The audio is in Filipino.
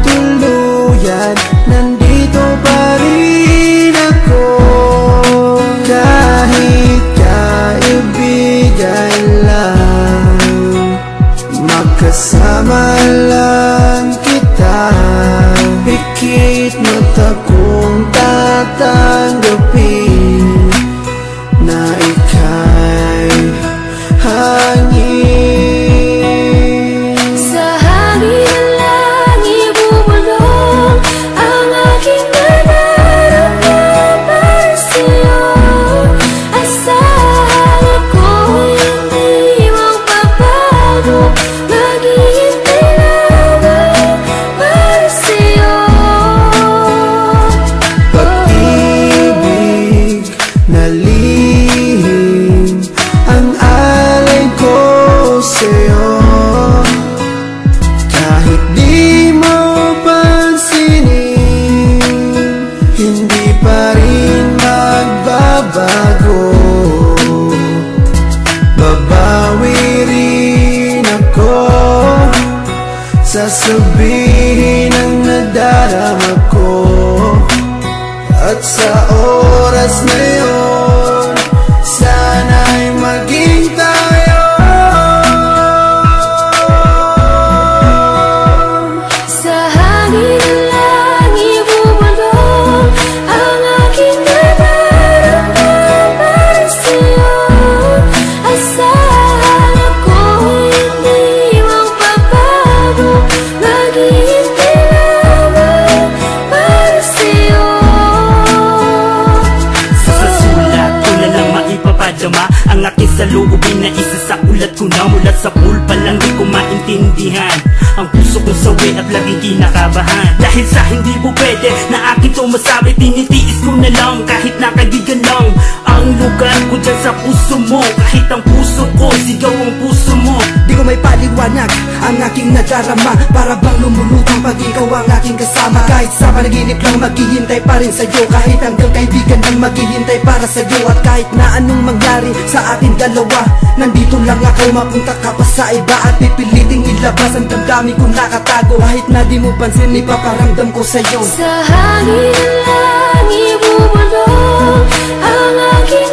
tuluyan, nandito pa rin ako. Kahit kaibigan lang, makasama lang kita. Pikit mata kong tatanggapin na ika'y hangin. Sa hangin lang ibubulong ang aking nararamdaman para sa'yo. Asahan ako'y hindi magbabago, maghihintay lamang para sa'yo. Pag-ibig na lihim ang alay ko sa'yo. Kahit di mo pansinin, hindi pa rin magbabago. Babawi rin ako, sasabihin ang nadarama ko. At sa oras na yun, sana'y maging tayo. Sa hangin lang ibubulong ang aking nararamdaman para sa'yo. Asahan ako'y hindi magbabago, maghihintay lamang para sa'yo. Sa sulat ko na lang maipapadama ang aking saloobin na isa sa ulat ko na. Mula sa pool pa lang di ko maintindihan ang puso kong sawi at laging kinakabahan. Dahil sa hindi po pwede na akin to masabi, tinitiis ko na lang kahit na kaibigan lang ang lugar ko dyan sa puso mo. Kahit ang puso ko, sigaw ang puso mo. Di ko may paliwanag ang aking nadarama, para bang lumulutang pag ikaw ang aking kasama. Kahit sa panaginip lang maghihintay pa rin sa'yo, kahit hanggang kaibigan lang maghihintay para sa'yo. At kahit na anong mangyari sa ating dalawa, nandito lang ako, mapunta ka pa sa iba at pipiliting ilabas ang damdamin kong nakatago. Kahit na di mo pansin, ipaparamdam ko sa'yo. Sa hangin lang ibubulong ang aking